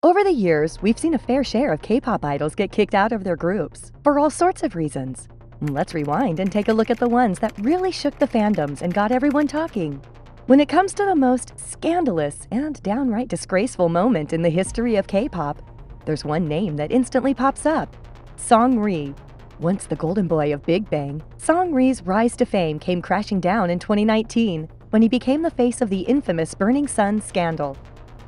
Over the years, we've seen a fair share of K-pop idols get kicked out of their groups for all sorts of reasons. Let's rewind and take a look at the ones that really shook the fandoms and got everyone talking. When it comes to the most scandalous and downright disgraceful moment in the history of K-pop, there's one name that instantly pops up: Seungri. Once the golden boy of Big Bang, Seungri's rise to fame came crashing down in 2019 when he became the face of the infamous Burning Sun scandal.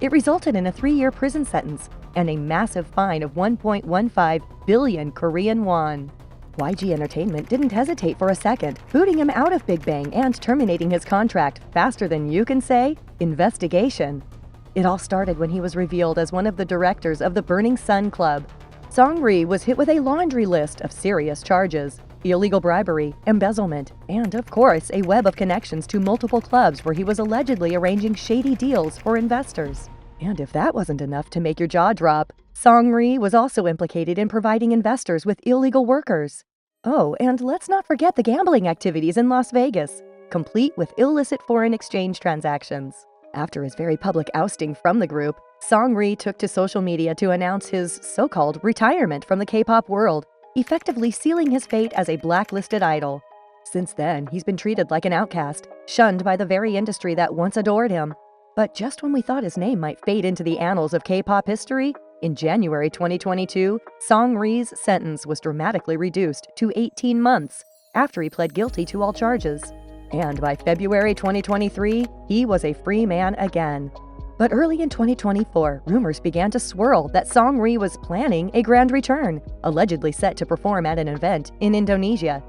It resulted in a 3-year prison sentence and a massive fine of 1.15 billion Korean won. YG Entertainment didn't hesitate for a second, booting him out of Big Bang and terminating his contract faster than you can say investigation. It all started when he was revealed as one of the directors of the Burning Sun Club. Seungri was hit with a laundry list of serious charges: illegal bribery, embezzlement, and, of course, a web of connections to multiple clubs where he was allegedly arranging shady deals for investors. And if that wasn't enough to make your jaw drop, Seungri was also implicated in providing investors with illegal workers. Oh, and let's not forget the gambling activities in Las Vegas, complete with illicit foreign exchange transactions. After his very public ousting from the group, Seungri took to social media to announce his so-called retirement from the K-pop world, effectively sealing his fate as a blacklisted idol. Since then, he's been treated like an outcast, shunned by the very industry that once adored him. But just when we thought his name might fade into the annals of K-pop history, in January 2022, Seungri's sentence was dramatically reduced to 18 months after he pled guilty to all charges. And by February 2023, he was a free man again. But early in 2024, rumors began to swirl that Seungri was planning a grand return, allegedly set to perform at an event in Indonesia.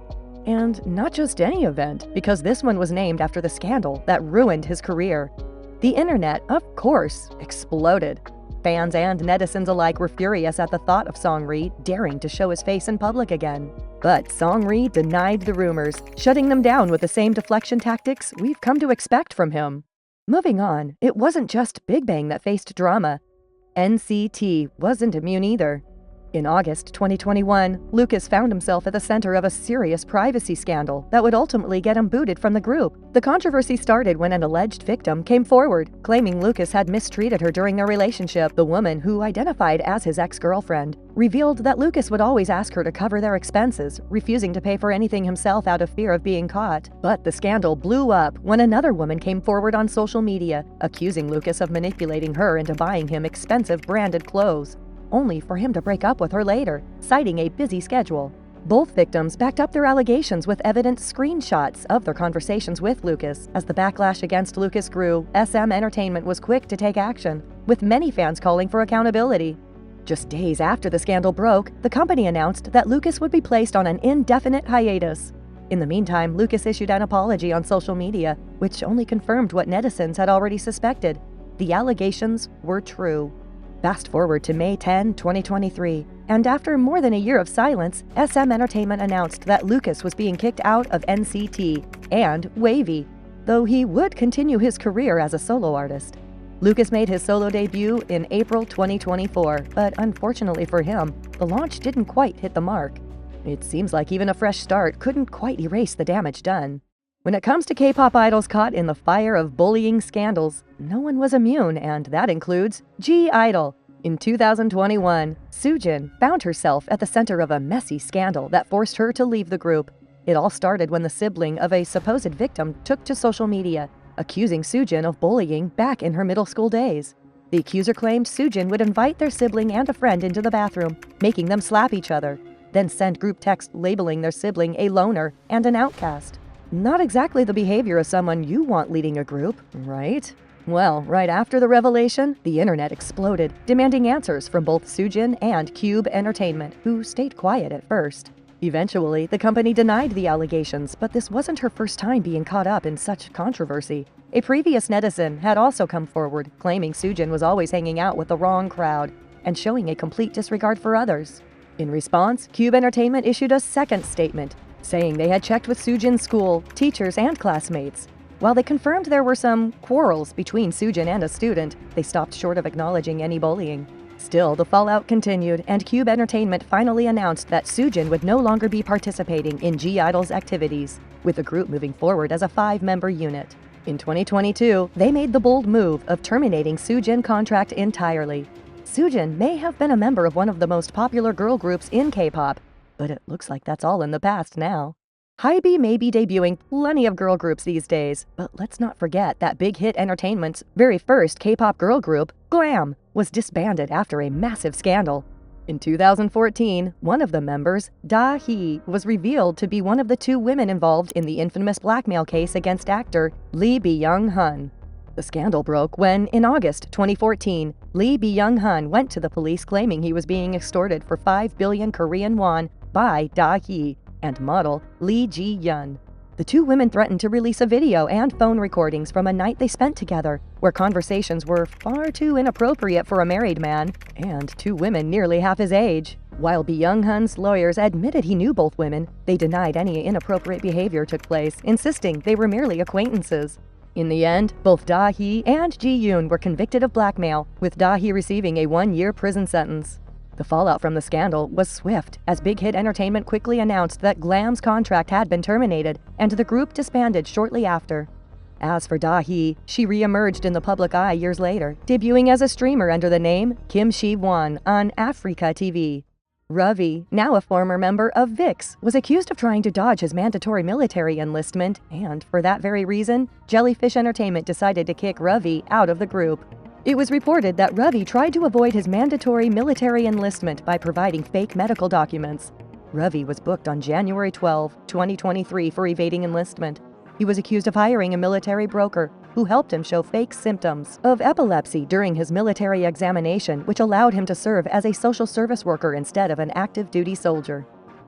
And not just any event, because this one was named after the scandal that ruined his career. The internet, of course, exploded. Fans and netizens alike were furious at the thought of Seungri daring to show his face in public again. But Seungri denied the rumors, shutting them down with the same deflection tactics we've come to expect from him. Moving on, it wasn't just Big Bang that faced drama. NCT wasn't immune either. In August 2021, Lucas found himself at the center of a serious privacy scandal that would ultimately get him booted from the group. The controversy started when an alleged victim came forward, claiming Lucas had mistreated her during their relationship. The woman, who identified as his ex-girlfriend, revealed that Lucas would always ask her to cover their expenses, refusing to pay for anything himself out of fear of being caught. But the scandal blew up when another woman came forward on social media, accusing Lucas of manipulating her into buying him expensive branded clothes, only for him to break up with her later, citing a busy schedule. Both victims backed up their allegations with evident screenshots of their conversations with Lucas. As the backlash against Lucas grew, SM Entertainment was quick to take action, with many fans calling for accountability. Just days after the scandal broke, the company announced that Lucas would be placed on an indefinite hiatus. In the meantime, Lucas issued an apology on social media, which only confirmed what netizens had already suspected: the allegations were true. Fast forward to May 10, 2023, and after more than a year of silence, SM Entertainment announced that Lucas was being kicked out of NCT and Wavy, though he would continue his career as a solo artist. Lucas made his solo debut in April 2024, but unfortunately for him, the launch didn't quite hit the mark. It seems like even a fresh start couldn't quite erase the damage done. When it comes to K-pop idols caught in the fire of bullying scandals, no one was immune, and that includes G-Idol. In 2021, Sujin found herself at the center of a messy scandal that forced her to leave the group. It all started when the sibling of a supposed victim took to social media, accusing Sujin of bullying back in her middle school days. The accuser claimed Sujin would invite their sibling and a friend into the bathroom, making them slap each other, then send group text labeling their sibling a loner and an outcast. Not exactly the behavior of someone you want leading a group, right? Well, right after the revelation, the internet exploded, demanding answers from both Sujin and T.O.P Entertainment, who stayed quiet at first. Eventually, the company denied the allegations, but this wasn't her first time being caught up in such controversy. A previous netizen had also come forward, claiming Sujin was always hanging out with the wrong crowd and showing a complete disregard for others. In response, T.O.P Entertainment issued a second statement, saying they had checked with Sujin's school, teachers, and classmates. While they confirmed there were some quarrels between Sujin and a student, they stopped short of acknowledging any bullying. Still, the fallout continued, and T.O.P Entertainment finally announced that Sujin would no longer be participating in G-Idol's activities, with the group moving forward as a 5-member unit. In 2022, they made the bold move of terminating Sujin's contract entirely. Sujin may have been a member of one of the most popular girl groups in K-pop, but it looks like that's all in the past now. Hybe may be debuting plenty of girl groups these days, but let's not forget that Big Hit Entertainment's very first K-pop girl group, Glam, was disbanded after a massive scandal. In 2014, one of the members, Da-hee, was revealed to be one of the 2 women involved in the infamous blackmail case against actor Lee Byung-hun. The scandal broke when, in August 2014, Lee Byung-hun went to the police claiming he was being extorted for 5 billion Korean won by Da-hee and model Lee Ji-yeon. The 2 women threatened to release a video and phone recordings from a night they spent together, where conversations were far too inappropriate for a married man, and 2 women nearly half his age. While Byung-hun's lawyers admitted he knew both women, they denied any inappropriate behavior took place, insisting they were merely acquaintances. In the end, both Da-hee and Ji-yoon were convicted of blackmail, with Da-hee receiving a 1-year prison sentence. The fallout from the scandal was swift, as Big Hit Entertainment quickly announced that Glam's contract had been terminated, and the group disbanded shortly after. As for Da-hee, she re-emerged in the public eye years later, debuting as a streamer under the name Kim Shi-won on Africa TV. Ravi, now a former member of VIX, was accused of trying to dodge his mandatory military enlistment, and for that very reason, Jellyfish Entertainment decided to kick Ravi out of the group. It was reported that Ravi tried to avoid his mandatory military enlistment by providing fake medical documents. Ravi was booked on January 12, 2023 for evading enlistment. He was accused of hiring a military broker who helped him show fake symptoms of epilepsy during his military examination, which allowed him to serve as a social service worker instead of an active duty soldier.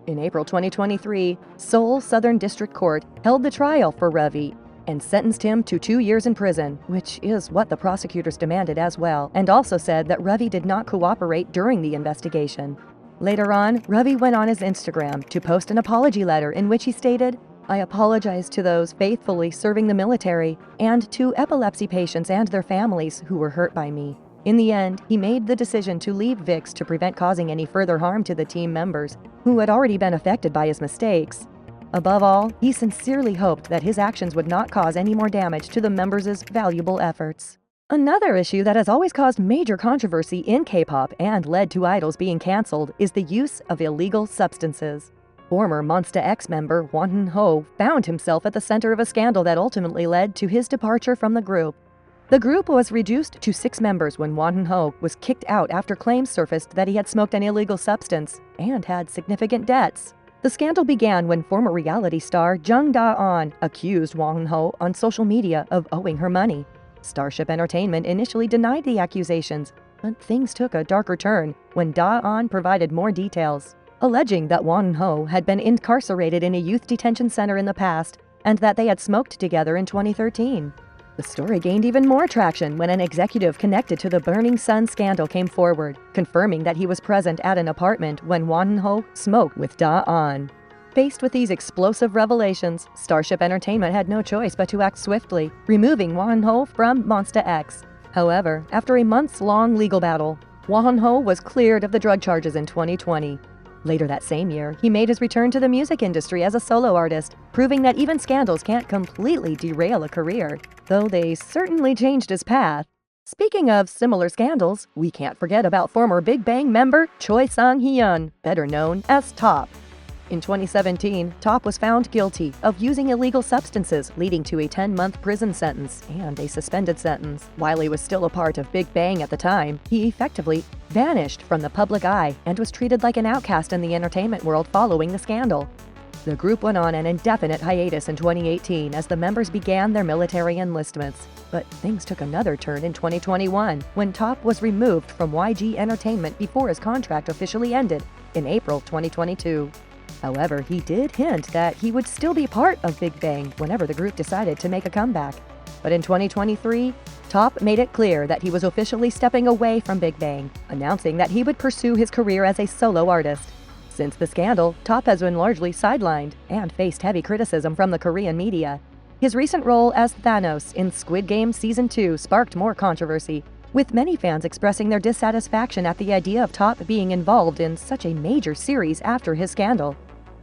In April 2023, Seoul Southern District Court held the trial for Ravi and sentenced him to 2 years in prison, which is what the prosecutors demanded as well, and also said that Ravi did not cooperate during the investigation. Later on, Ravi went on his Instagram to post an apology letter in which he stated, "I apologize to those faithfully serving the military and to epilepsy patients and their families who were hurt by me." In the end, he made the decision to leave VIX to prevent causing any further harm to the team members, who had already been affected by his mistakes. Above all, he sincerely hoped that his actions would not cause any more damage to the members' valuable efforts. Another issue that has always caused major controversy in K-pop and led to idols being cancelled is the use of illegal substances. Former Monsta X member Wonho found himself at the center of a scandal that ultimately led to his departure from the group. The group was reduced to 6 members when Wonho was kicked out after claims surfaced that he had smoked an illegal substance and had significant debts. The scandal began when former reality star Jung Da-on accused Wonho on social media of owing her money. Starship Entertainment initially denied the accusations, but things took a darker turn when Da-on provided more details, alleging that Wonho had been incarcerated in a youth detention center in the past and that they had smoked together in 2013. The story gained even more traction when an executive connected to the Burning Sun scandal came forward, confirming that he was present at an apartment when Wonho smoked with Da-on. Faced with these explosive revelations, Starship Entertainment had no choice but to act swiftly, removing Wonho from Monsta X. However, after a months-long legal battle, Wonho was cleared of the drug charges in 2020. Later that same year, he made his return to the music industry as a solo artist, proving that even scandals can't completely derail a career, though they certainly changed his path. Speaking of similar scandals, we can't forget about former Big Bang member Choi Sang-hyun, better known as T.O.P. In 2017, T.O.P was found guilty of using illegal substances, leading to a 10-month prison sentence and a suspended sentence. While he was still a part of Big Bang at the time, he effectively vanished from the public eye and was treated like an outcast in the entertainment world following the scandal. The group went on an indefinite hiatus in 2018 as the members began their military enlistments. But things took another turn in 2021 when T.O.P was removed from YG Entertainment before his contract officially ended in April 2022. However, he did hint that he would still be part of Big Bang whenever the group decided to make a comeback. But in 2023, T.O.P made it clear that he was officially stepping away from Big Bang, announcing that he would pursue his career as a solo artist. Since the scandal, T.O.P has been largely sidelined and faced heavy criticism from the Korean media. His recent role as Thanos in Squid Game Season 2 sparked more controversy, with many fans expressing their dissatisfaction at the idea of T.O.P being involved in such a major series after his scandal.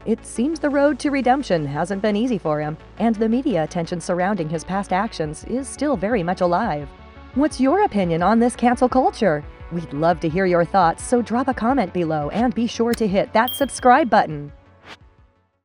It seems the road to redemption hasn't been easy for him, and the media attention surrounding his past actions is still very much alive. What's your opinion on this cancel culture? We'd love to hear your thoughts, so drop a comment below and be sure to hit that subscribe button.